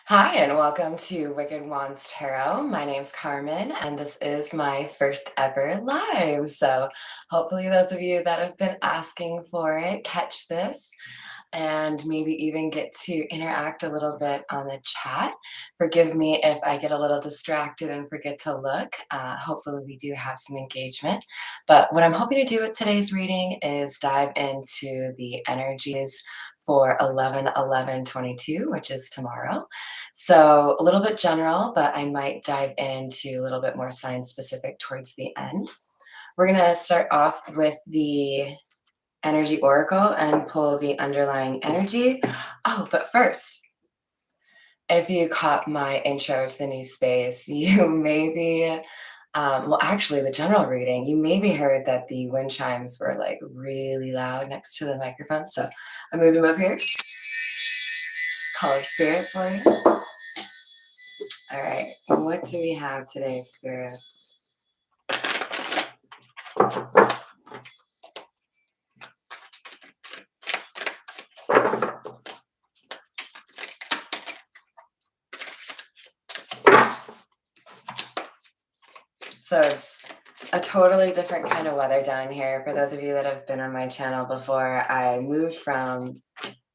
Hi, and welcome to Wicked Wands Tarot. My name's Carmen, and this is my first ever live. So, hopefully, those of you that have been asking for it catch this and maybe even get to interact a little bit on the chat. Forgive me if I get a little distracted and forget to look. Hopefully, we do have some engagement. But what I'm hoping to do with today's reading is dive into the energies for 11/11/22, which is tomorrow. So, a little bit general, but I might dive into a little bit more science specific towards the end. We're going to start off with the energy oracle and pull the underlying energy. Oh, but first, if you caught my intro to the new space, you maybe, well, actually, the general reading, you maybe heard that the wind chimes were like really loud next to the microphone. So I moved them up here. Call it spirit for you. All right. What do we have today, spirit? So it's a totally different kind of weather down here. For those of you that have been on my channel before, I moved from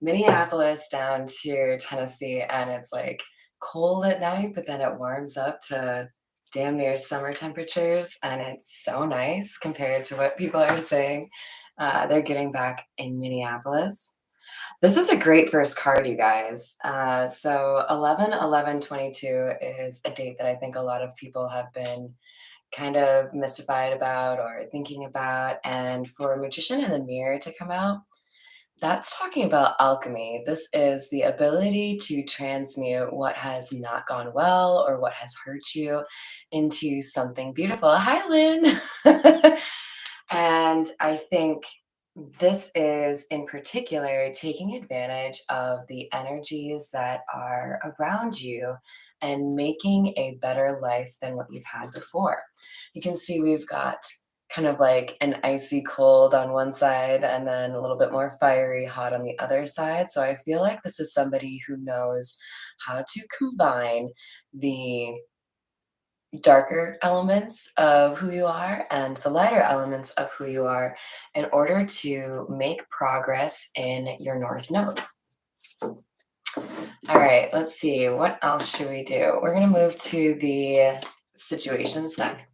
Minneapolis down to Tennessee, and it's like cold at night, but then it warms up to damn near summer temperatures, and it's so nice compared to what people are saying they're getting back in Minneapolis. This is a great first card, you guys. So 11/11/22 is a date that I think a lot of people have been kind of mystified about or thinking about. And for Magician in the Mirror to come out, that's talking about alchemy. This is the ability to transmute what has not gone well or what has hurt you into something beautiful. Hi, Lynn. And I think this is in particular taking advantage of the energies that are around you and making a better life than what you've had before. You can see we've got kind of like an icy cold on one side and then a little bit more fiery hot on the other side. So I feel like this is somebody who knows how to combine the darker elements of who you are and the lighter elements of who you are in order to make progress in your North Node. All right, let's see. What else should we do? We're going to move to the situations deck.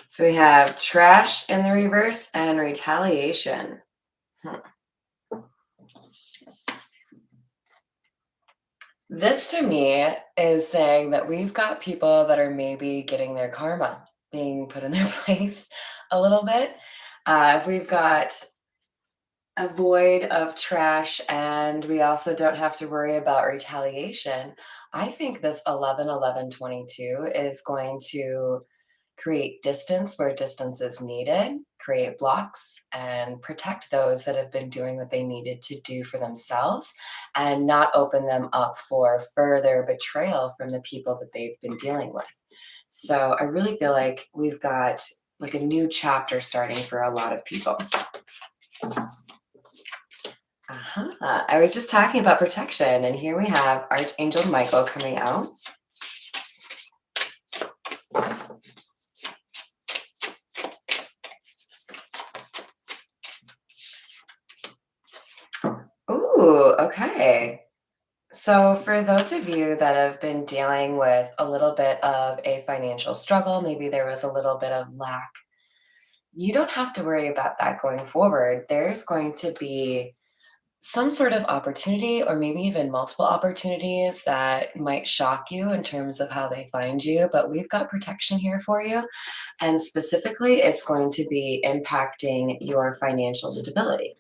So we have trash in the reverse and retaliation. This to me is saying that we've got people that are maybe getting their karma being put in their place a little bit. If we've got a void of trash and we also don't have to worry about retaliation, I think this 11/11/22 is going to create distance where distance is needed, create blocks, and protect those that have been doing what they needed to do for themselves and not open them up for further betrayal from the people that they've been dealing with. So I really feel like we've got like a new chapter starting for a lot of people. I was just talking about protection, and here we have Archangel Michael coming out. Ooh, okay. So, for those of you that have been dealing with a little bit of a financial struggle, maybe there was a little bit of lack, you don't have to worry about that going forward. There's going to be some sort of opportunity, or maybe even multiple opportunities that might shock you in terms of how they find you, but we've got protection here for you. And specifically, it's going to be impacting your financial stability.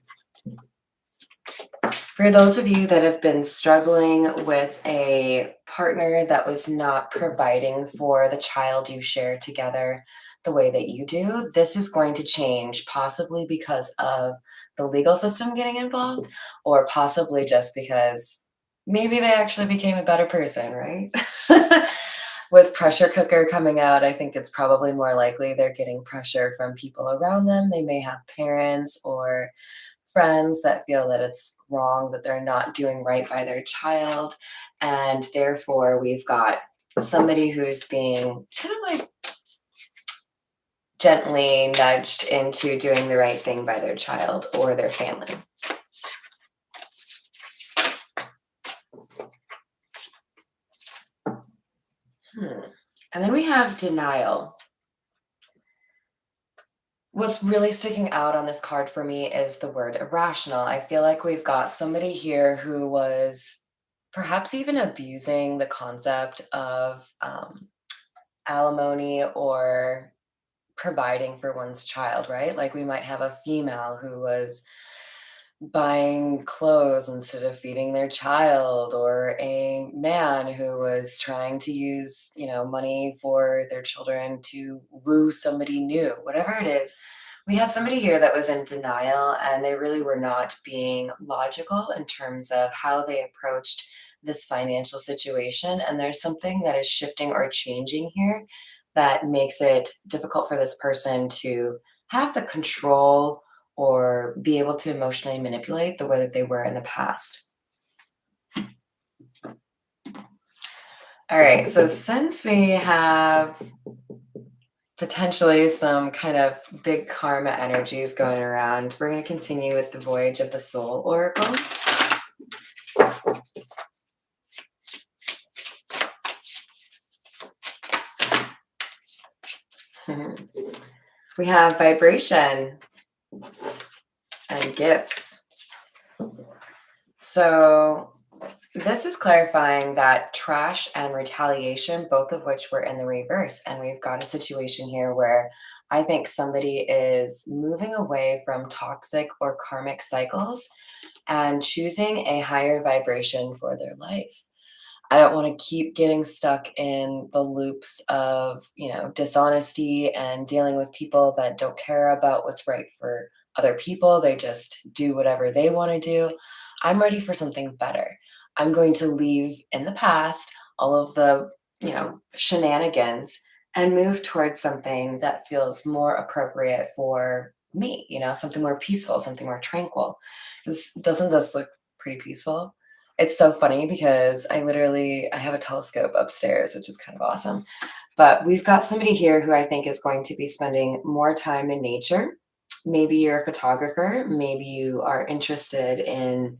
For those of you that have been struggling with a partner that was not providing for the child you share together the way that you do, this is going to change, possibly because of the legal system getting involved, or possibly just because maybe they actually became a better person, right? With pressure cooker coming out, I think it's probably more likely they're getting pressure from people around them. They may have parents or friends that feel that it's wrong, that they're not doing right by their child. And therefore, we've got somebody who's being kind of like gently nudged into doing the right thing by their child or their family. And then we have denial. What's really sticking out on this card for me is the word irrational. I feel like we've got somebody here who was perhaps even abusing the concept of alimony or providing for one's child, right? Like we might have a female who was buying clothes instead of feeding their child, or a man who was trying to use, money for their children to woo somebody new. Whatever it is, we had somebody here that was in denial, and they really were not being logical in terms of how they approached this financial situation. And there's something that is shifting or changing here that makes it difficult for this person to have the control or be able to emotionally manipulate the way that they were in the past. All right, so since we have potentially some kind of big karma energies going around, we're going to continue with the Voyage of the Soul Oracle. We have vibration and gifts. So this is clarifying that trash and retaliation, both of which were in the reverse. And we've got a situation here where I think somebody is moving away from toxic or karmic cycles and choosing a higher vibration for their life. I don't want to keep getting stuck in the loops of, dishonesty and dealing with people that don't care about what's right for other people. They just do whatever they want to do. I'm ready for something better. I'm going to leave in the past all of the, shenanigans and move towards something that feels more appropriate for me, something more peaceful, something more tranquil. Doesn't this look pretty peaceful? It's so funny because I have a telescope upstairs, which is kind of awesome. But we've got somebody here who I think is going to be spending more time in nature. Maybe you're a photographer, maybe you are interested in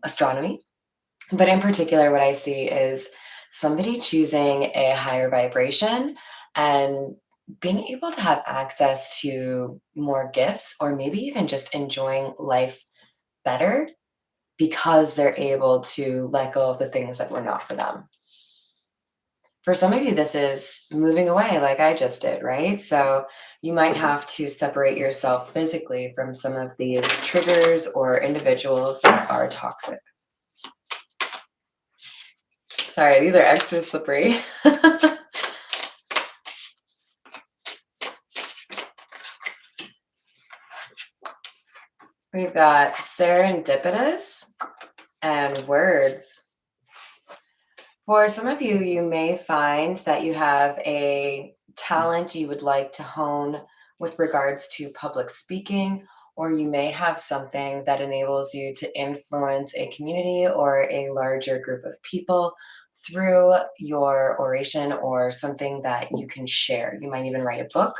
astronomy. But in particular, what I see is somebody choosing a higher vibration and being able to have access to more gifts, or maybe even just enjoying life better because they're able to let go of the things that were not for them. For some of you, this is moving away, like I just did, right? So you might have to separate yourself physically from some of these triggers or individuals that are toxic. Sorry, these are extra slippery. We've got serendipitous and words. For some of you, you may find that you have a talent you would like to hone with regards to public speaking, or you may have something that enables you to influence a community or a larger group of people through your oration or something that you can share. You might even write a book.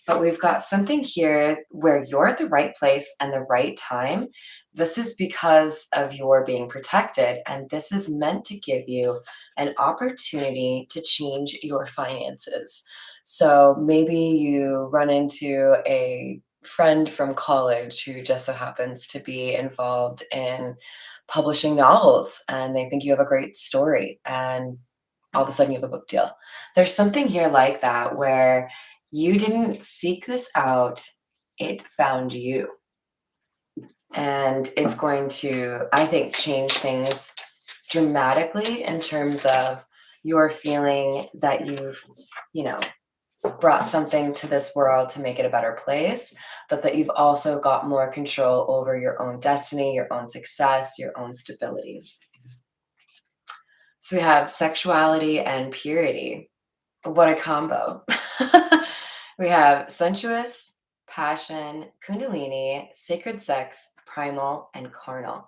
But we've got something here where you're at the right place and the right time. This is because of your being protected, and this is meant to give you an opportunity to change your finances. So maybe you run into a friend from college who just so happens to be involved in publishing novels, and they think you have a great story, and all of a sudden you have a book deal. There's something here like that where you didn't seek this out, it found you. And it's going to, I think, change things dramatically in terms of your feeling that you've, you know, brought something to this world to make it a better place, but that you've also got more control over your own destiny, your own success, your own stability. So we have sexuality and purity. What a combo. We have sensuous, passion, kundalini, sacred sex, primal, and carnal.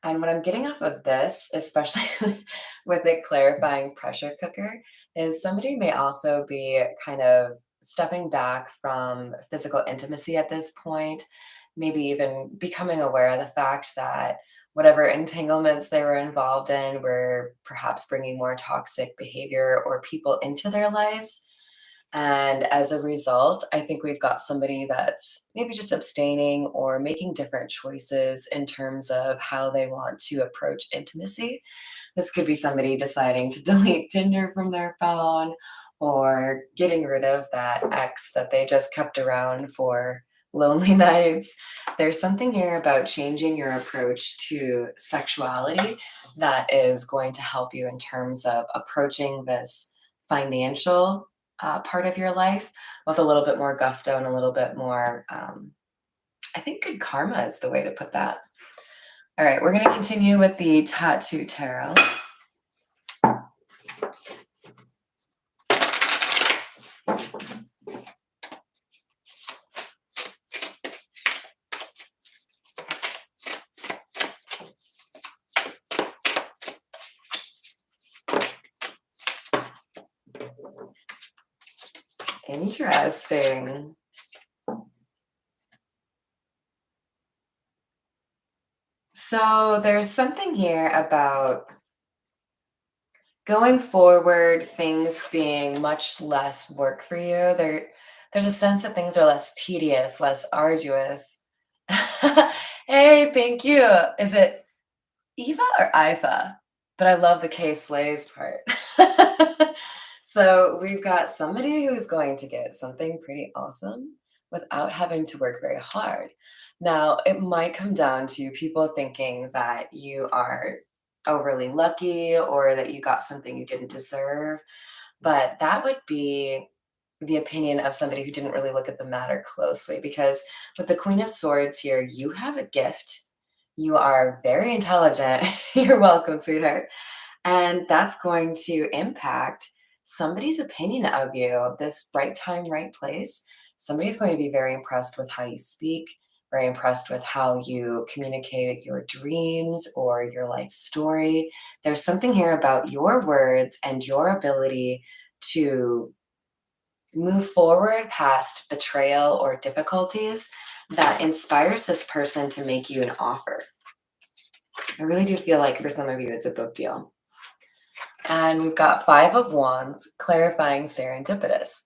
And what I'm getting off of this, especially with it clarifying pressure cooker, is somebody may also be kind of stepping back from physical intimacy at this point, maybe even becoming aware of the fact that whatever entanglements they were involved in were perhaps bringing more toxic behavior or people into their lives. And as a result, I think we've got somebody that's maybe just abstaining or making different choices in terms of how they want to approach intimacy. This could be somebody deciding to delete Tinder from their phone or getting rid of that ex that they just kept around for lonely nights. There's something here about changing your approach to sexuality that is going to help you in terms of approaching this financial part of your life with a little bit more gusto and a little bit more, I think good karma is the way to put that. All right, we're going to continue with the Tattoo Tarot. Interesting. So there's something here about going forward, things being much less work for you. There's a sense that things are less tedious, less arduous. Hey, thank you. Is it Eva or Iva? But I love the K Slays part. So we've got somebody who's going to get something pretty awesome without having to work very hard. Now, it might come down to people thinking that you are overly lucky or that you got something you didn't deserve, but that would be the opinion of somebody who didn't really look at the matter closely, because with the Queen of Swords here, you have a gift. You are very intelligent. You're welcome, sweetheart. And that's going to impact somebody's opinion of you. This right time, right place. Somebody's going to be very impressed with how you speak, very impressed with how you communicate your dreams or your life story. There's something here about your words and your ability to move forward past betrayal or difficulties that inspires this person to make you an offer. I really do feel like for some of you, it's a book deal. And we've got Five of Wands, clarifying serendipitous.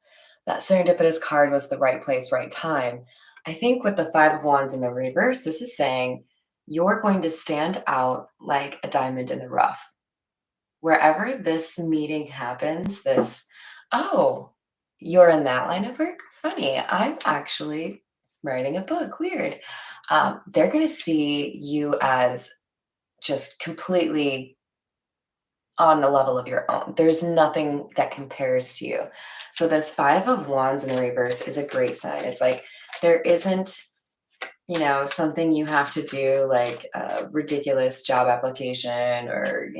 That serendipitous card was the right place, right time. I think with the Five of Wands in the reverse, this is saying you're going to stand out like a diamond in the rough. Wherever this meeting happens, oh, you're in that line of work? Funny, I'm actually writing a book. Weird. They're going to see you as just completely on the level of your own. There's nothing that compares to you. So this Five of Wands in the reverse is a great sign. It's like there isn't, something you have to do like a ridiculous job application or,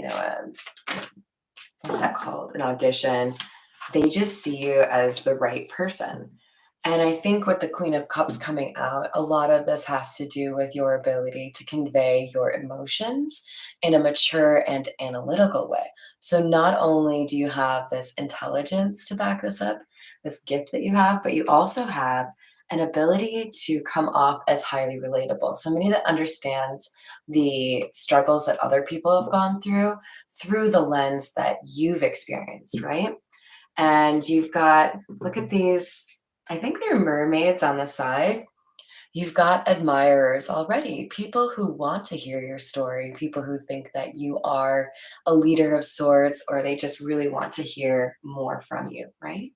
what's that called? An audition. They just see you as the right person. And I think with the Queen of Cups coming out, a lot of this has to do with your ability to convey your emotions in a mature and analytical way. So not only do you have this intelligence to back this up, this gift that you have, but you also have an ability to come off as highly relatable, somebody that understands the struggles that other people have gone through the lens that you've experienced, right? And you've got, look at these, I think they're mermaids on the side. You've got admirers already, people who want to hear your story, people who think that you are a leader of sorts, or they just really want to hear more from you, right?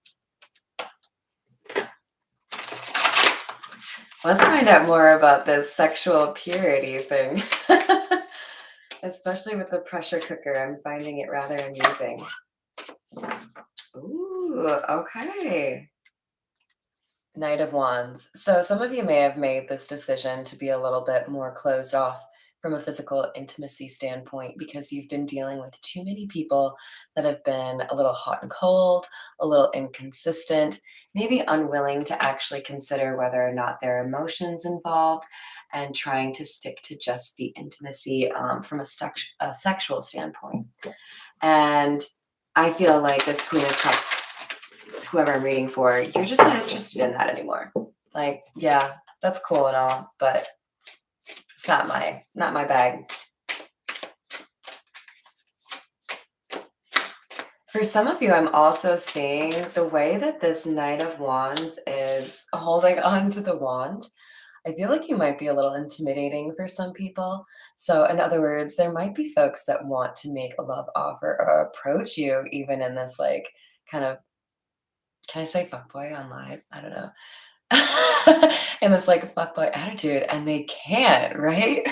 Let's find out more about this sexual purity thing. Especially with the pressure cooker, I'm finding it rather amusing. Ooh, okay. Knight of Wands. So some of you may have made this decision to be a little bit more closed off from a physical intimacy standpoint because you've been dealing with too many people that have been a little hot and cold, a little inconsistent, maybe unwilling to actually consider whether or not there are emotions involved, and trying to stick to just the intimacy from a sexual standpoint. And I feel like this Queen of Cups, whoever I'm reading for, you're just not interested in that anymore. Like, yeah, that's cool and all, but it's not my bag. For some of you, I'm also seeing the way that this Knight of Wands is holding on to the wand. I feel like you might be a little intimidating for some people. So, in other words, there might be folks that want to make a love offer or approach you, even in this, like, kind of, can I say fuckboy on live? I don't know. In this, like, fuckboy attitude, and they can't, right?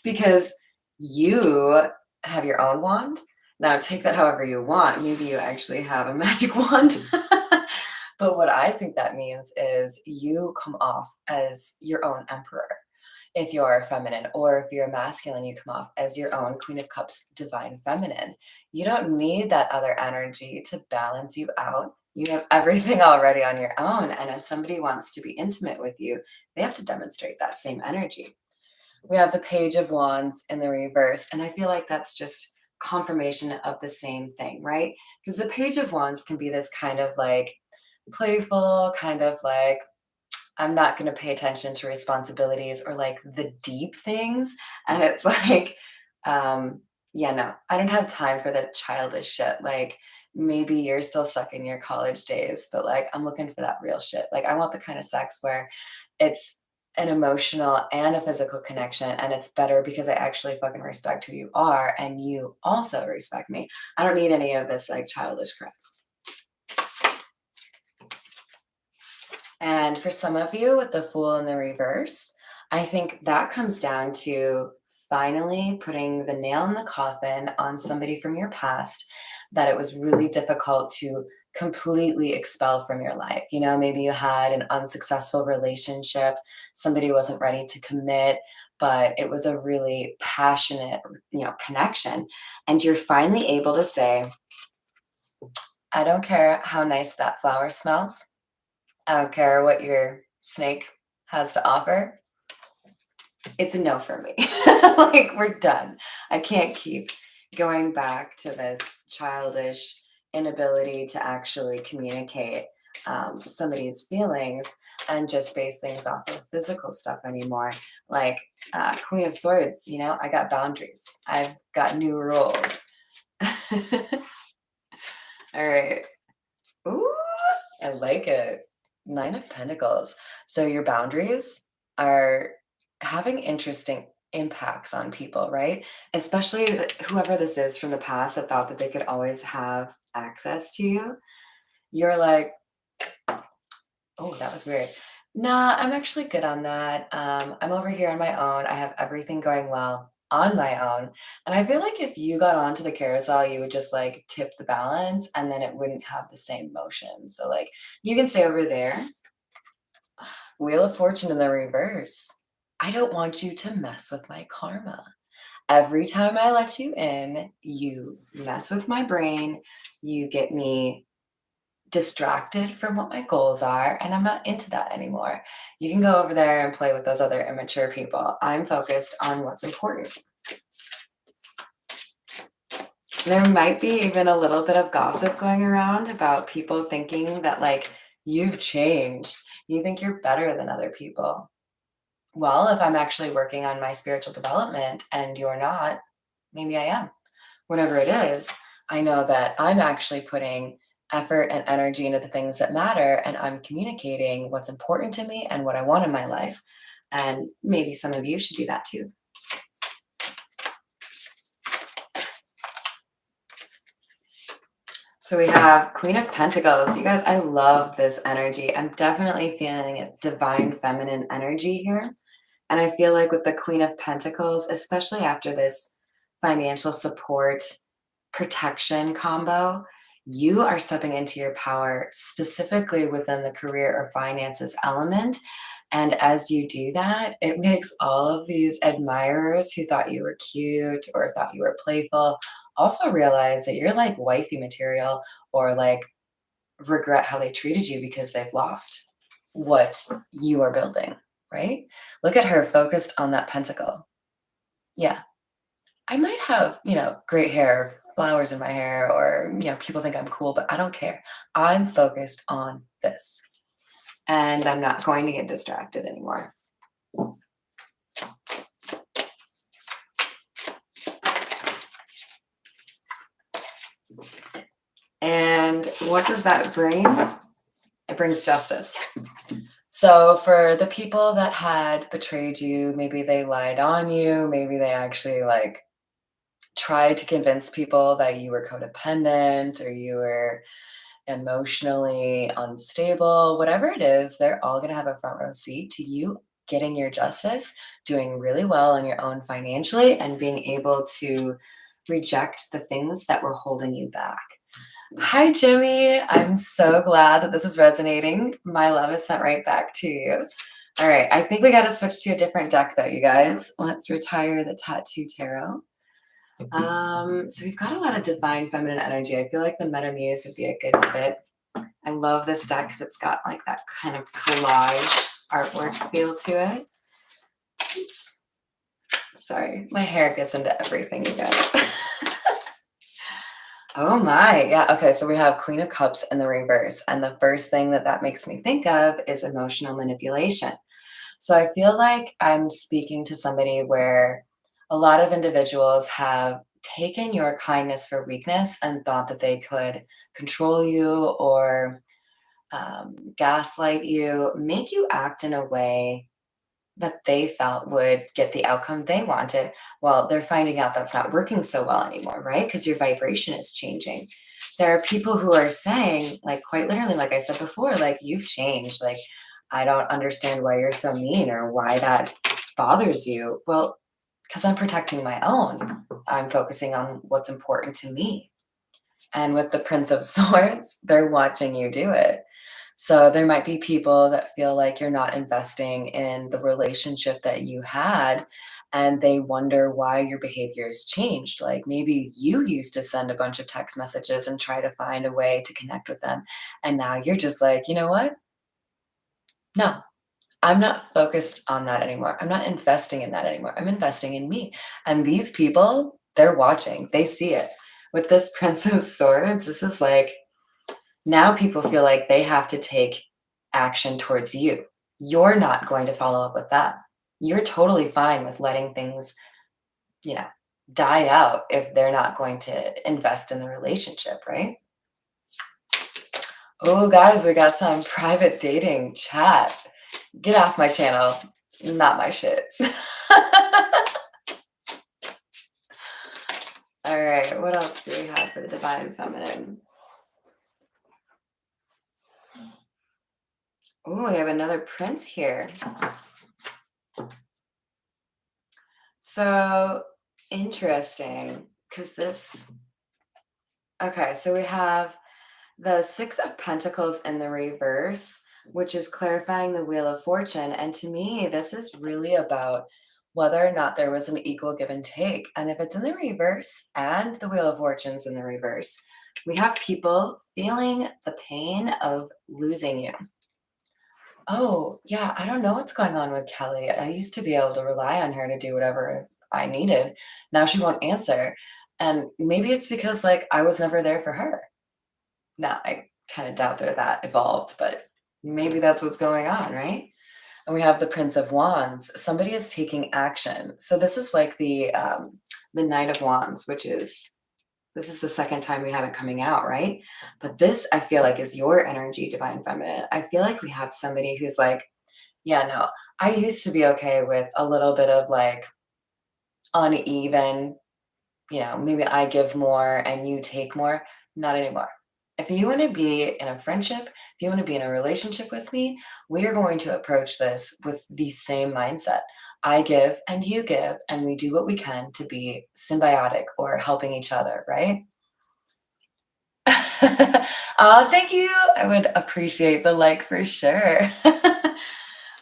Because you have your own wand. Now, take that however you want. Maybe you actually have a magic wand. But what I think that means is you come off as your own emperor if you're feminine, or if you're masculine, you come off as your own Queen of Cups, divine feminine. You don't need that other energy to balance you out. You have everything already on your own. And if somebody wants to be intimate with you, they have to demonstrate that same energy. We have the Page of Wands in the reverse. And I feel like that's just confirmation of the same thing, right? Because the Page of Wands can be this kind of like playful, kind of like, I'm not going to pay attention to responsibilities or like the deep things. And it's like, yeah, no, I don't have time for the childish shit. Like, maybe you're still stuck in your college days, but like, I'm looking for that real shit. Like, I want the kind of sex where it's an emotional and a physical connection. And it's better because I actually fucking respect who you are and you also respect me. I don't need any of this like childish crap. And for some of you with the Fool in the reverse, I think that comes down to finally putting the nail in the coffin on somebody from your past that it was really difficult to completely expel from your life. You know, maybe you had an unsuccessful relationship, somebody wasn't ready to commit, but it was a really passionate, connection. And you're finally able to say, I don't care how nice that flower smells. I don't care what your snake has to offer. It's a no for me. Like, we're done. I can't keep going back to this childish inability to actually communicate somebody's feelings and just base things off of physical stuff anymore. Like, Queen of Swords, I got boundaries, I've got new rules. All right. Ooh, I like it. Nine of Pentacles. So your boundaries are having interesting impacts on people, right? Especially whoever this is from the past that thought that they could always have access to you. You're like, oh, that was weird. Nah, I'm actually good on that. I'm over here on my own. I have everything going well on my own. And I feel like if you got onto the carousel, you would just like tip the balance and then it wouldn't have the same motion. So, like, you can stay over there. Wheel of Fortune in the reverse. I don't want you to mess with my karma. Every time I let you in, you mess with my brain. You get me distracted from what my goals are, and I'm not into that anymore. You can go over there and play with those other immature people. I'm focused on what's important. There might be even a little bit of gossip going around about people thinking that, like, you've changed. You think you're better than other people. Well, if I'm actually working on my spiritual development and you're not, maybe I am. Whatever it is, I know that I'm actually putting effort and energy into the things that matter, and I'm communicating what's important to me and what I want in my life. And maybe some of you should do that too. So we have Queen of Pentacles. You guys, I love this energy. I'm definitely feeling a divine feminine energy here. And I feel like with the Queen of Pentacles, especially after this financial support protection combo, you are stepping into your power specifically within the career or finances element. And as you do that, it makes all of these admirers who thought you were cute or thought you were playful also realize that you're like wifey material or like regret how they treated you because they've lost what you are building, right? Look at her focused on that pentacle. Yeah, I might have, great hair, flowers in my hair, or, people think I'm cool, but I don't care. I'm focused on this and I'm not going to get distracted anymore. And what does that bring? It brings justice. So for the people that had betrayed you, maybe they lied on you, maybe they actually like tried to convince people that you were codependent or you were emotionally unstable, whatever it is, they're all going to have a front row seat to you getting your justice, doing really well on your own financially, and being able to reject the things that were holding you back. Hi, Jimmy. I'm so glad that this is resonating. My love is sent right back to you. All right, I think we got to switch to a different deck, though, you guys. Let's retire the Tattoo Tarot. So we've got a lot of divine feminine energy. I feel like the Meta Muse would be a good fit. I love this deck because it's got like that kind of collage artwork feel to it. Oops. Sorry, my hair gets into everything, you guys. Oh my, yeah. Okay, so we have Queen of Cups in the reverse. And the first thing that makes me think of is emotional manipulation. So I feel like I'm speaking to somebody where a lot of individuals have taken your kindness for weakness and thought that they could control you or gaslight you, make you act in a way that they felt would get the outcome they wanted. Well, they're finding out that's not working so well anymore, right? Because your vibration is changing. There are people who are saying, like, quite literally, like I said before, like, you've changed. Like, I don't understand why you're so mean or why that bothers you. Well, because I'm protecting my own. I'm focusing on what's important to me. And with the Prince of Swords, they're watching you do it. So there might be people that feel like you're not investing in the relationship that you had, and they wonder why your behavior has changed. Like maybe you used to send a bunch of text messages and try to find a way to connect with them. And now you're just like, you know what? No, I'm not focused on that anymore. I'm not investing in that anymore. I'm investing in me. And these people, they're watching, they see it. With this Prince of Swords, this is like, now people feel like they have to take action towards you. You're not going to follow up with that. You're totally fine with letting things, you know, die out if they're not going to invest in the relationship, right? Oh, guys, we got some private dating chat. Get off my channel. Not my shit. All right, what else do we have for the divine feminine? Oh, we have another prince here. So interesting, because okay, so we have the Six of Pentacles in the reverse, which is clarifying the Wheel of Fortune. And to me, this is really about whether or not there was an equal give and take. And if it's in the reverse and the Wheel of Fortune's in the reverse, we have people feeling the pain of losing you. Oh, yeah, I don't know what's going on with Kelly. I used to be able to rely on her to do whatever I needed. Now she won't answer. And maybe it's because like I was never there for her. Now I kind of doubt that evolved, but maybe that's what's going on, right? And we have the Prince of Wands. Somebody is taking action. So this is like the Knight of Wands, which is this is the second time we have it coming out, right? But this, I feel like, is your energy, divine feminine. I feel like we have somebody who's like, yeah, no, I used to be okay with a little bit of like uneven, maybe I give more and you take more. Not anymore. If you want to be in a friendship, if you want to be in a relationship with me, we are going to approach this with the same mindset. I give and you give, and we do what we can to be symbiotic or helping each other, right? Thank you. I would appreciate the like for sure.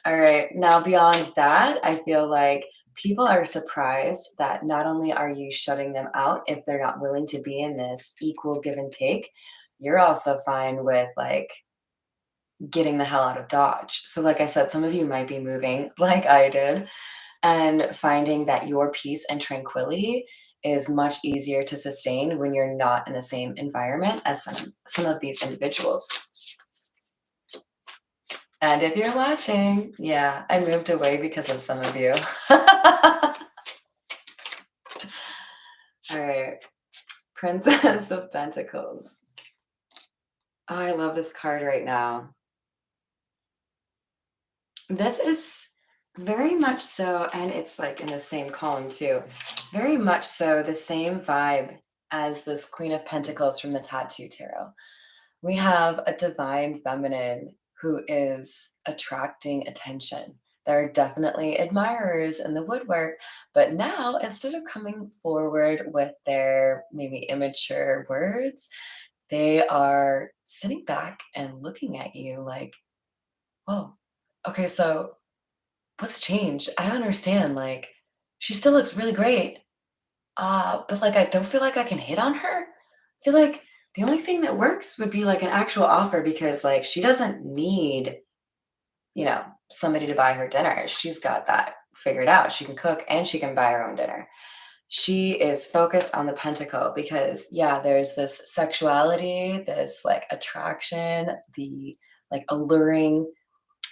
All right. Now, beyond that, I feel like people are surprised that not only are you shutting them out if they're not willing to be in this equal give and take, you're also fine with like getting the hell out of Dodge. So, like I said, some of you might be moving like I did and finding that your peace and tranquility is much easier to sustain when you're not in the same environment as some of these individuals. And if you're watching, yeah, I moved away because of some of you. All right, Princess of Pentacles. Oh, I love this card right now. This is very much so, and it's like in the same column too, very much so the same vibe as this Queen of Pentacles from the Tattoo Tarot. We have a divine feminine who is attracting attention. There are definitely admirers in the woodwork, but now instead of coming forward with their maybe immature words, they are sitting back and looking at you like, whoa, okay, so what's changed? I don't understand. Like, she still looks really great. But like I don't feel like I can hit on her. I feel like the only thing that works would be like an actual offer because like she doesn't need, somebody to buy her dinner. She's got that figured out. She can cook and she can buy her own dinner. She is focused on the pentacle because yeah, there's this sexuality, this like attraction, the like alluring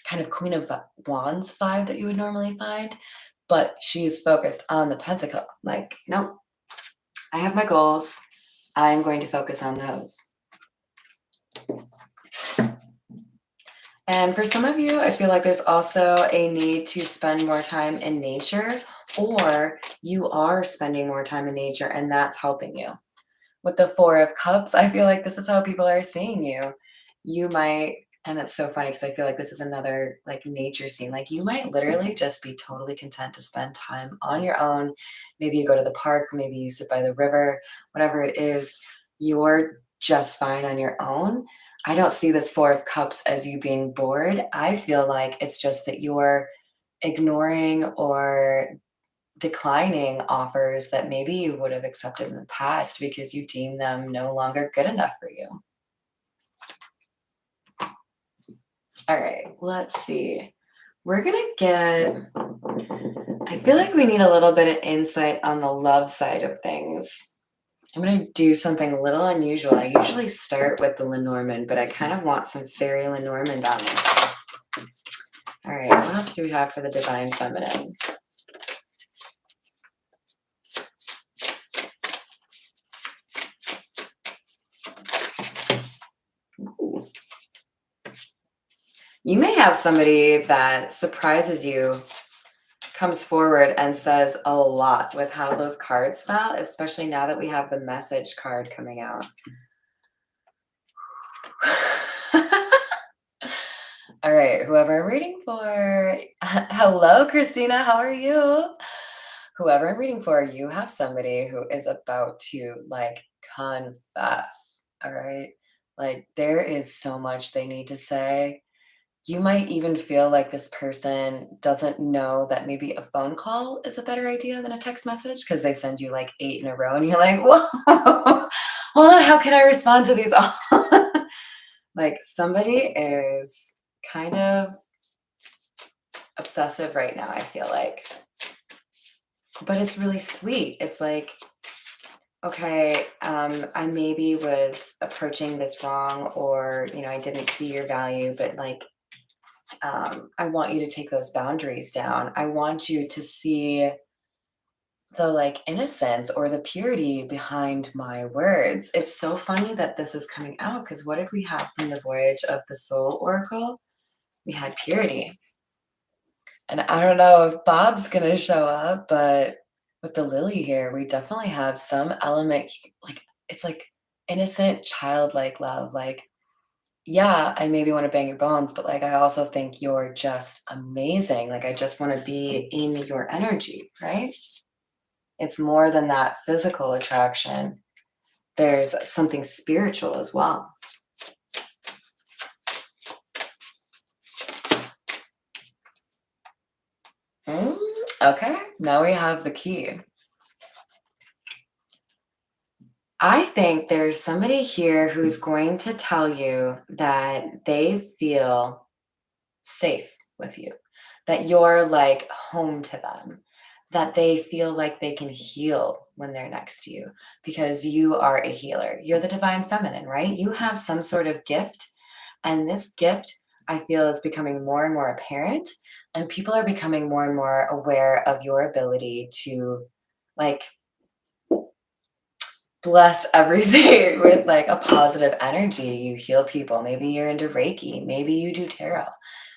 kind of Queen of Wands vibe that you would normally find, but she's focused on the pentacle. Like, nope, I have my goals. I'm going to focus on those. And for some of you, I feel like there's also a need to spend more time in nature, or you are spending more time in nature and that's helping you. With the Four of Cups, I feel like this is how people are seeing you. You might, and it's so funny because I feel like this is another like nature scene. Like you might literally just be totally content to spend time on your own. Maybe you go to the park, maybe you sit by the river, whatever it is, you're just fine on your own. I don't see this Four of Cups as you being bored. I feel like it's just that you're ignoring or declining offers that maybe you would have accepted in the past because you deem them no longer good enough for you. All right, let's see. We're gonna get, I feel like we need a little bit of insight on the love side of things. I'm gonna do something a little unusual. I usually start with the Lenormand, but I kind of want some fairy Lenormand on this. All right, what else do we have for the Divine Feminine? Ooh. You may have somebody that surprises you, comes forward and says a lot with how those cards felt, especially now that we have the message card coming out. All right, whoever I'm reading for, hello, Christina, how are you? Whoever I'm reading for, you have somebody who is about to like confess, all right? Like there is so much they need to say. You might even feel like this person doesn't know that maybe a phone call is a better idea than a text message because they send you like 8 in a row and you're like, whoa, hold on, how can I respond to these all? Like somebody is kind of obsessive right now, I feel like. But it's really sweet. It's like, okay, I maybe was approaching this wrong, or I didn't see your value, but like I want you to take those boundaries down. I want you to see the like innocence or the purity behind my words. It's so funny that this is coming out because what did we have from the Voyage of the Soul Oracle? We had purity. And I don't know if Bob's going to show up, but with the lily here, we definitely have some element like it's like innocent, childlike love. Like, yeah, I maybe want to bang your bones, but like I also think you're just amazing. Like I just want to be in your energy, right? It's more than that physical attraction. There's something spiritual as well. Okay, now we have the key. I think there's somebody here who's going to tell you that they feel safe with you, that you're like home to them, that they feel like they can heal when they're next to you because you are a healer. You're the divine feminine, right? You have some sort of gift, and this gift I feel is becoming more and more apparent, and people are becoming more and more aware of your ability to like bless everything with like a positive energy. You heal people. Maybe you're into Reiki. Maybe you do tarot.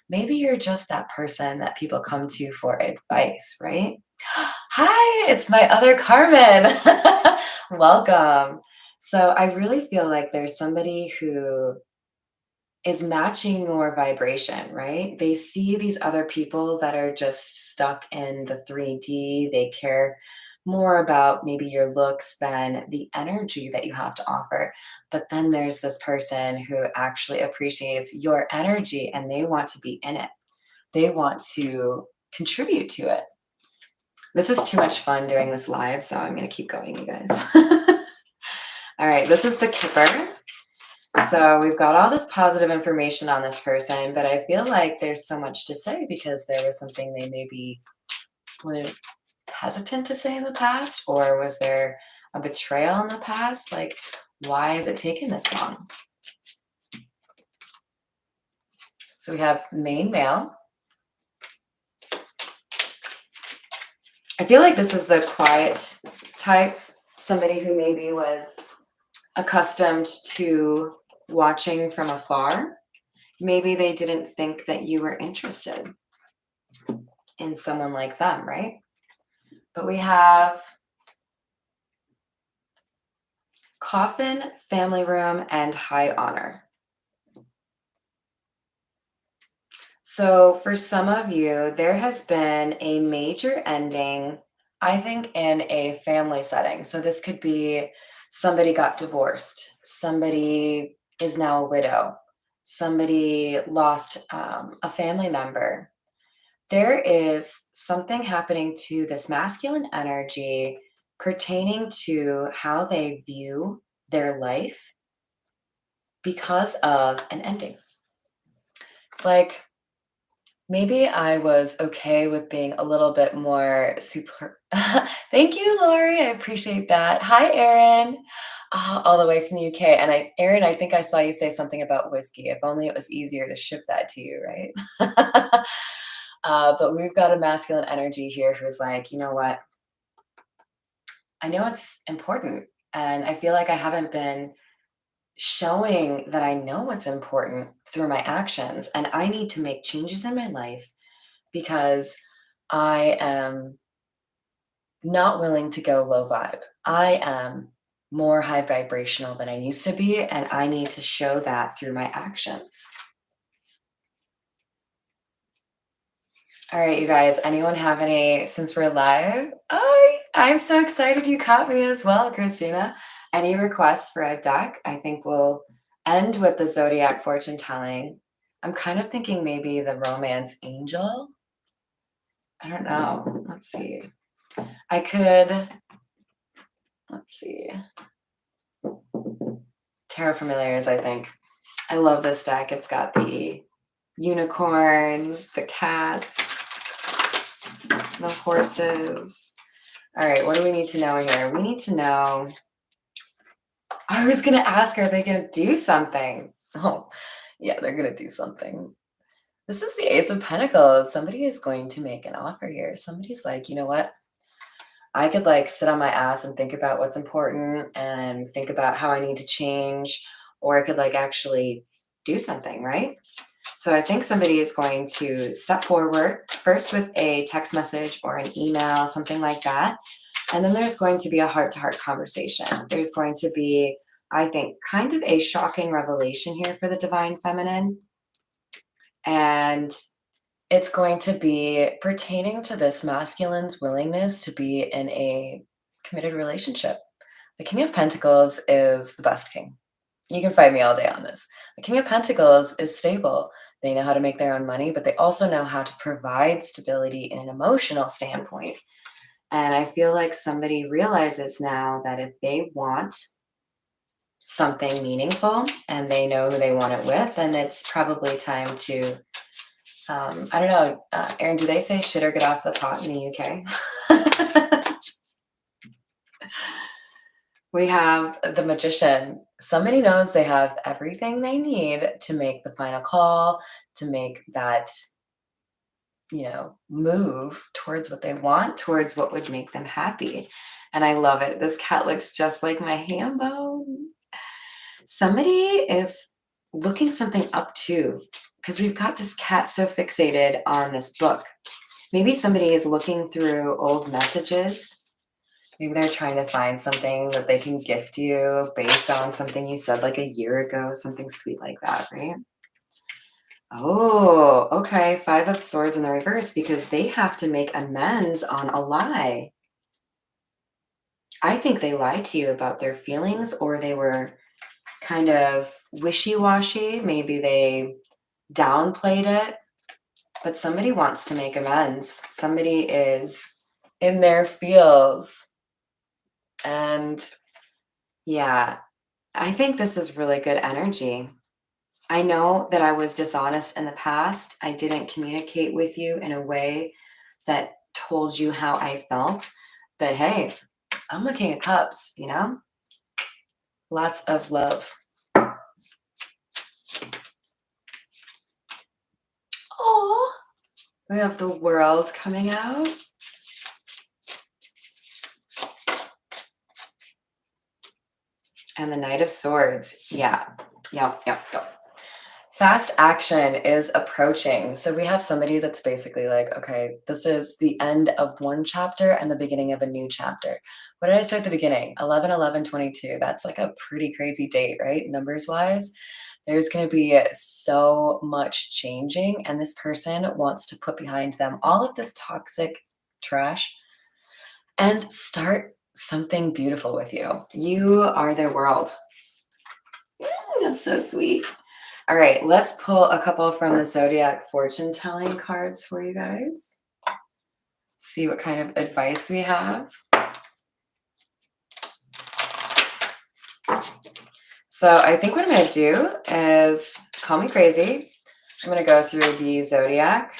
Maybe you're just that person that people come to for advice, right? Hi, it's my other Carmen. Welcome. So I really feel like there's somebody who is matching your vibration, right? They see these other people that are just stuck in the 3D. They care more about maybe your looks than the energy that you have to offer. But then there's this person who actually appreciates your energy and they want to be in it. They want to contribute to it. This is too much fun doing this live, so I'm going to keep going, you guys. All right, this is the Kipper. So we've got all this positive information on this person, but I feel like there's so much to say because there was something they maybe were hesitant to say in the past, or was there a betrayal in the past? Like, why is it taking this long? So we have main male. I feel like this is the quiet type, somebody who maybe was accustomed to watching from afar. Maybe they didn't think that you were interested in someone like them, right? But we have coffin, family room, and high honor. So for some of you, there has been a major ending, I think, in a family setting. So this could be somebody got divorced, somebody is now a widow, somebody lost a family member. There is something happening to this masculine energy pertaining to how they view their life because of an ending. It's like maybe I was okay with being a little bit more super. Thank you, Lori. I appreciate that. Hi, Erin. All the way from the UK. And Erin, I think I saw you say something about whiskey. If only it was easier to ship that to you, right? But we've got a masculine energy here who's like, you know what? I know it's important. And I feel like I haven't been showing that I know what's important through my actions. And I need to make changes in my life because I am not willing to go low vibe. I am more high vibrational than I used to be. And I need to show that through my actions. All right, you guys, anyone have any, since we're live? Oh, I'm so excited you caught me as well, Christina. Any requests for a deck? I think we'll end with the Zodiac fortune telling. I'm kind of thinking maybe the romance angel. I don't know. Let's see. I could, let's see. Tarot Familiars, I think. I love this deck. It's got the unicorns, the cats, the horses. All right, what do we need to know here? We need to know. I was going to ask, are they going to do something? Oh, yeah, they're going to do something. This is the Ace of Pentacles. Somebody is going to make an offer here. Somebody's like, you know what? I could like sit on my ass and think about what's important and think about how I need to change, or I could like actually do something, right? So I think somebody is going to step forward first with a text message or an email, something like that. And then there's going to be a heart-to-heart conversation. There's going to be, I think, kind of a shocking revelation here for the divine feminine. And it's going to be pertaining to this masculine's willingness to be in a committed relationship. The King of Pentacles is the best king. You can fight me all day on this. The King of Pentacles is stable. They know how to make their own money, but they also know how to provide stability in an emotional standpoint. And I feel like somebody realizes now that if they want something meaningful and they know who they want it with, then it's probably time to, I don't know, Erin, do they say shit or get off the pot in the UK? We have the magician. Somebody knows they have everything they need to make the final call, to make that, move towards what they want, towards what would make them happy. And I love it. This cat looks just like my ham bone. Somebody is looking something up too, because we've got this cat so fixated on this book. Maybe somebody is looking through old messages. Maybe they're trying to find something that they can gift you based on something you said like a year ago, something sweet like that, right? Oh, okay. Five of Swords in the reverse because they have to make amends on a lie. I think they lied to you about their feelings, or they were kind of wishy-washy. Maybe they downplayed it, but somebody wants to make amends. Somebody is in their feels. And yeah, I think this is really good energy. I know that I was dishonest in the past. I didn't communicate with you in a way that told you how I felt. But hey, I'm looking at cups, Lots of love. Oh, we have the World coming out. And the Knight of Swords. Yeah. Yep. Fast action is approaching. So we have somebody that's basically like, okay, this is the end of one chapter and the beginning of a new chapter. What did I say at the beginning? 11/11/22. That's like a pretty crazy date, right? Numbers wise. There's going to be so much changing, and this person wants to put behind them all of this toxic trash and start something beautiful with you. You are their world. That's so sweet. All right, let's pull a couple from the Zodiac fortune telling cards for you guys. See what kind of advice we have. So I think what I'm going to do is, call me crazy, I'm going to go through the Zodiac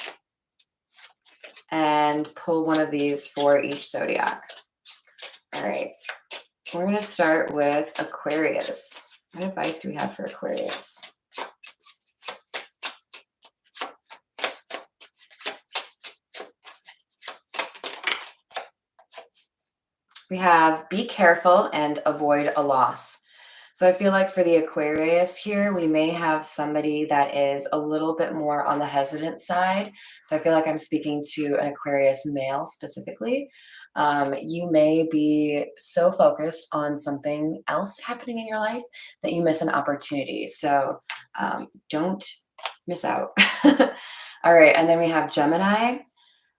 and pull one of these for each Zodiac. All right, we're going to start with Aquarius. What advice do we have for Aquarius? We have be careful and avoid a loss. So I feel like for the Aquarius here, we may have somebody that is a little bit more on the hesitant side. So I feel like I'm speaking to an Aquarius male specifically. You may be so focused on something else happening in your life that you miss an opportunity. So don't miss out. All right. And then we have Gemini.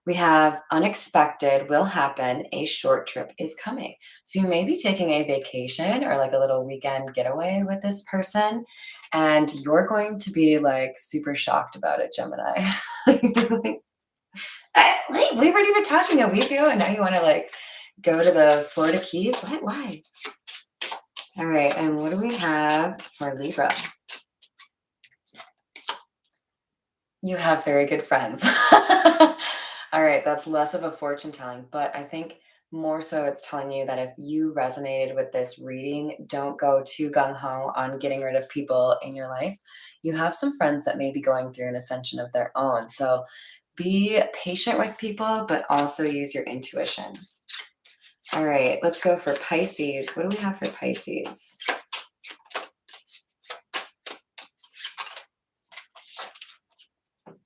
We have unexpected will happen. A short trip is coming. So you may be taking a vacation or like a little weekend getaway with this person, and you're going to be like super shocked about it, Gemini. Like, wait, we weren't even talking a week ago, and now you want to like go to the Florida Keys? What? Why? All right, and what do we have for Libra? You have very good friends. All right, that's less of a fortune telling, but I think more so it's telling you that if you resonated with this reading, don't go too gung ho on getting rid of people in your life. You have some friends that may be going through an ascension of their own. So be patient with people, but also use your intuition. All right, let's go for Pisces. What do we have for Pisces?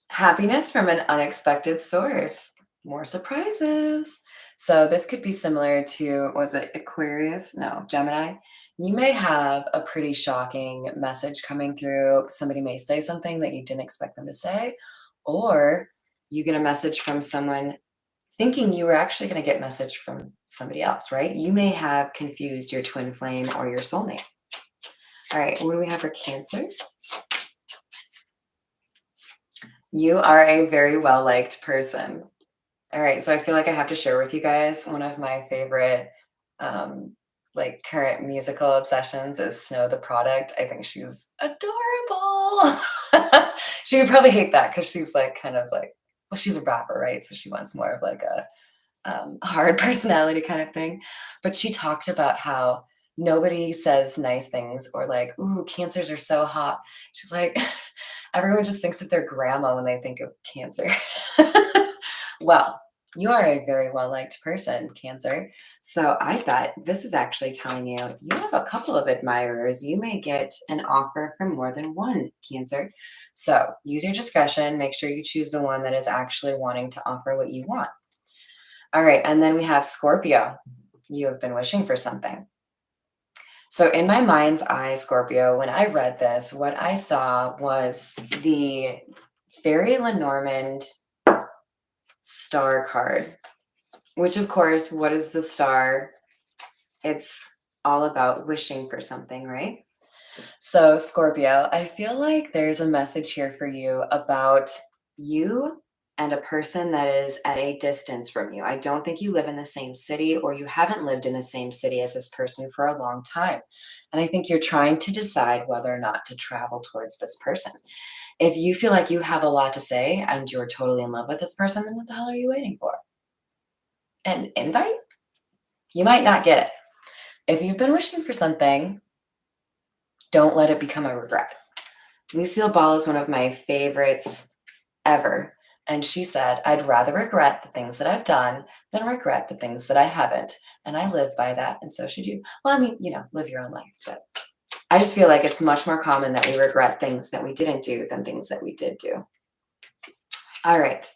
Happiness from an unexpected source. More surprises. So this could be similar to, was it Aquarius? No, Gemini. You may have a pretty shocking message coming through. Somebody may say something that you didn't expect them to say, or you get a message from someone thinking you were actually going to get a message from somebody else, right? You may have confused your twin flame or your soulmate. All right, what do we have for Cancer? You are a very well-liked person. All right, so I feel like I have to share with you guys one of my favorite, um, like, current musical obsessions is Snow the Product. I think she's adorable. She would probably hate that because she's, like, kind of like well, she's a rapper, right? So she wants more of, like, a hard personality kind of thing. But she talked about how nobody says nice things or like, "Ooh, cancers are so hot." She's like, everyone just thinks of their grandma when they think of cancer. Well, you are a very well liked person, Cancer. So I bet this is actually telling you you have a couple of admirers. You may get an offer from more than one, Cancer. So use your discretion. Make sure you choose the one that is actually wanting to offer what you want. All right, and then we have Scorpio. You have been wishing for something. So, in my mind's eye, Scorpio, when I read this, what I saw was the Fairy Lenormand star card, which, of course, what is the star? It's all about wishing for something, right? So, Scorpio, I feel like there's a message here for you about you and a person that is at a distance from you. I don't think you live in the same city or you haven't lived in the same city as this person for a long time. And I think you're trying to decide whether or not to travel towards this person. If you feel like you have a lot to say and you're totally in love with this person, then what the hell are you waiting for? An invite? You might not get it. If you've been wishing for something, don't let it become a regret. Lucille Ball is one of my favorites ever. And she said, I'd rather regret the things that I've done than regret the things that I haven't. And I live by that. And so should you. Well, I mean, live your own life. But I just feel like it's much more common that we regret things that we didn't do than things that we did do. All right.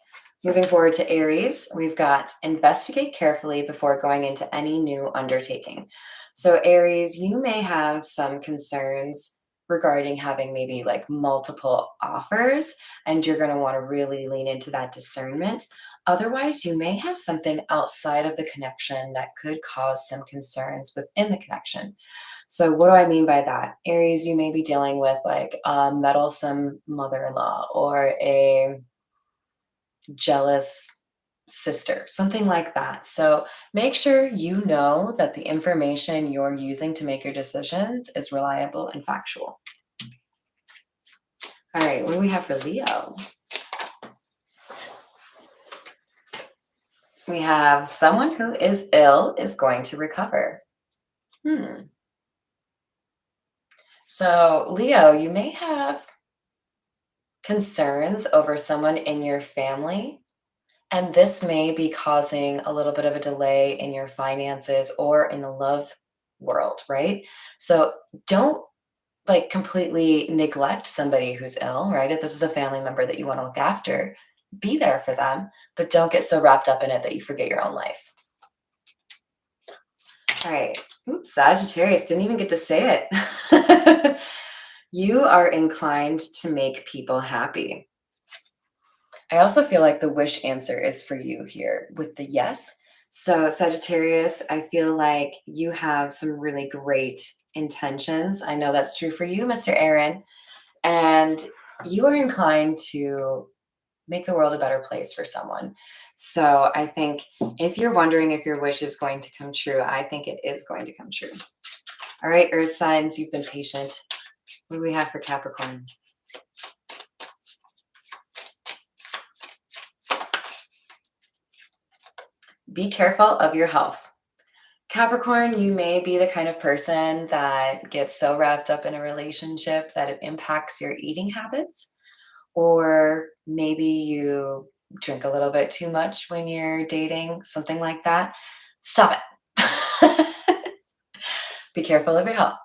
Moving forward to Aries, we've got investigate carefully before going into any new undertaking. So, Aries, you may have some concerns regarding having maybe like multiple offers, and you're going to want to really lean into that discernment. Otherwise, you may have something outside of the connection that could cause some concerns within the connection. So, what do I mean by that? Aries, you may be dealing with like a meddlesome mother in law or a jealous sister, something like that. So make sure you know that the information you're using to make your decisions is reliable and factual. All right, what do we have for Leo? We have someone who is ill is going to recover. So, Leo, you may have concerns over someone in your family. And this may be causing a little bit of a delay in your finances or in the love world, right? So don't like completely neglect somebody who's ill, right? If this is a family member that you want to look after, be there for them, but don't get so wrapped up in it that you forget your own life. All right. Oops, Sagittarius didn't even get to say it. You are inclined to make people happy. I also feel like the wish answer is for you here with the yes. So, Sagittarius, I feel like you have some really great intentions. I know that's true for you, Mr. Aaron. And you are inclined to make the world a better place for someone. So, I think if you're wondering if your wish is going to come true, I think it is going to come true. All right, Earth signs, you've been patient. What do we have for Capricorn? Be careful of your health. Capricorn, you may be the kind of person that gets so wrapped up in a relationship that it impacts your eating habits, or maybe you drink a little bit too much when you're dating, something like that. Stop it. Be careful of your health.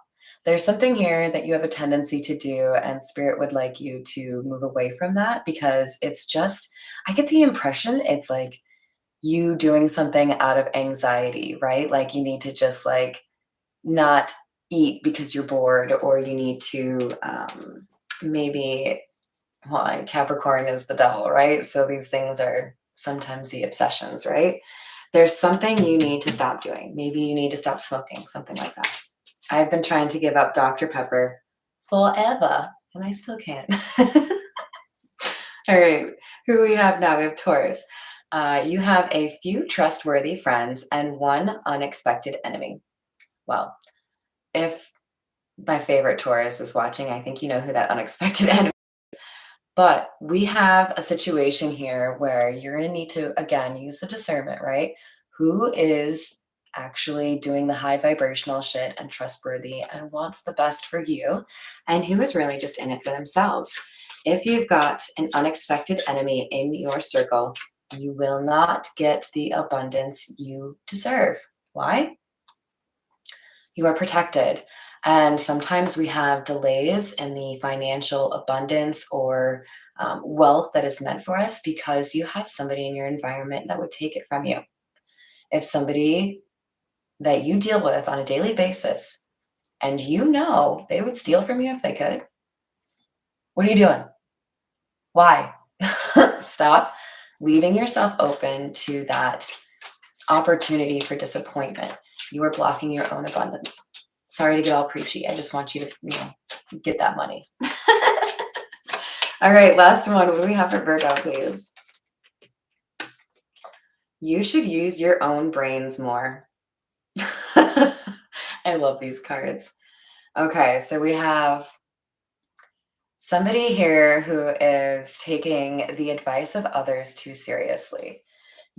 There's something here that you have a tendency to do, and spirit would like you to move away from that because it's just, I get the impression it's like you doing something out of anxiety, right? Like you need to just like not eat because you're bored, or you need to maybe, well, and Capricorn is the devil, right? So these things are sometimes the obsessions, right? There's something you need to stop doing. Maybe you need to stop smoking, something like that. I've been trying to give up Dr. Pepper forever, and I still can't. All right, who we have now? We have Taurus. You have a few trustworthy friends and one unexpected enemy. Well, if my favorite Taurus is watching, I think you know who that unexpected enemy. But we have a situation here where you're going to need to, again, use the discernment, right? Who is actually doing the high vibrational shit and trustworthy and wants the best for you, and who is really just in it for themselves. If you've got an unexpected enemy in your circle, you will not get the abundance you deserve. Why? You are protected. And sometimes we have delays in the financial abundance or wealth that is meant for us because you have somebody in your environment that would take it from you. If somebody that you deal with on a daily basis and you know they would steal from you if they could, what are you doing? Why? Stop leaving yourself open to that opportunity for disappointment. You are blocking your own abundance. Sorry to get all preachy. I just want you to, get that money. All right, last one. What do we have for Virgo, please? You should use your own brains more. I love these cards. Okay, so we have somebody here who is taking the advice of others too seriously.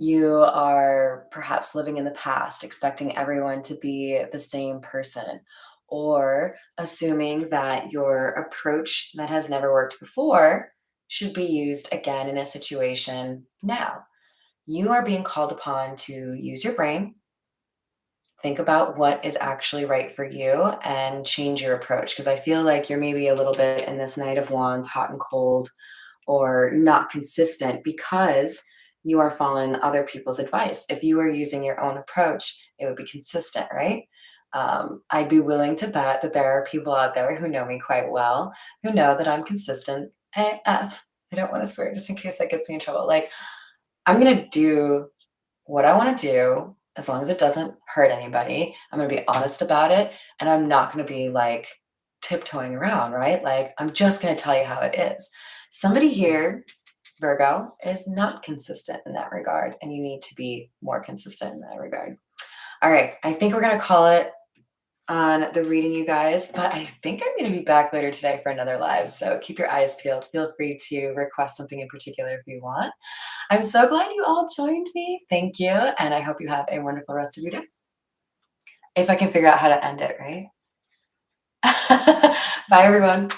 You are perhaps living in the past, expecting everyone to be the same person, or assuming that your approach that has never worked before should be used again in a situation now. You are being called upon to use your brain, think about what is actually right for you, and change your approach. Because I feel like you're maybe a little bit in this Knight of Wands, hot and cold, or not consistent because you are following other people's advice. If you were using your own approach, it would be consistent, right? I'd be willing to bet that there are people out there who know me quite well who know that I'm consistent AF. I don't want to swear just in case that gets me in trouble. Like, I'm going to do what I want to do as long as it doesn't hurt anybody. I'm going to be honest about it. And I'm not going to be like tiptoeing around, right? Like, I'm just going to tell you how it is. Somebody here, Virgo, is not consistent in that regard. And you need to be more consistent in that regard. All right. I think we're going to call it on the reading, you guys, but I think I'm going to be back later today for another live. So keep your eyes peeled. Feel free to request something in particular if you want. I'm so glad you all joined me. Thank you. And I hope you have a wonderful rest of your day. If I can figure out how to end it, right? Bye, everyone.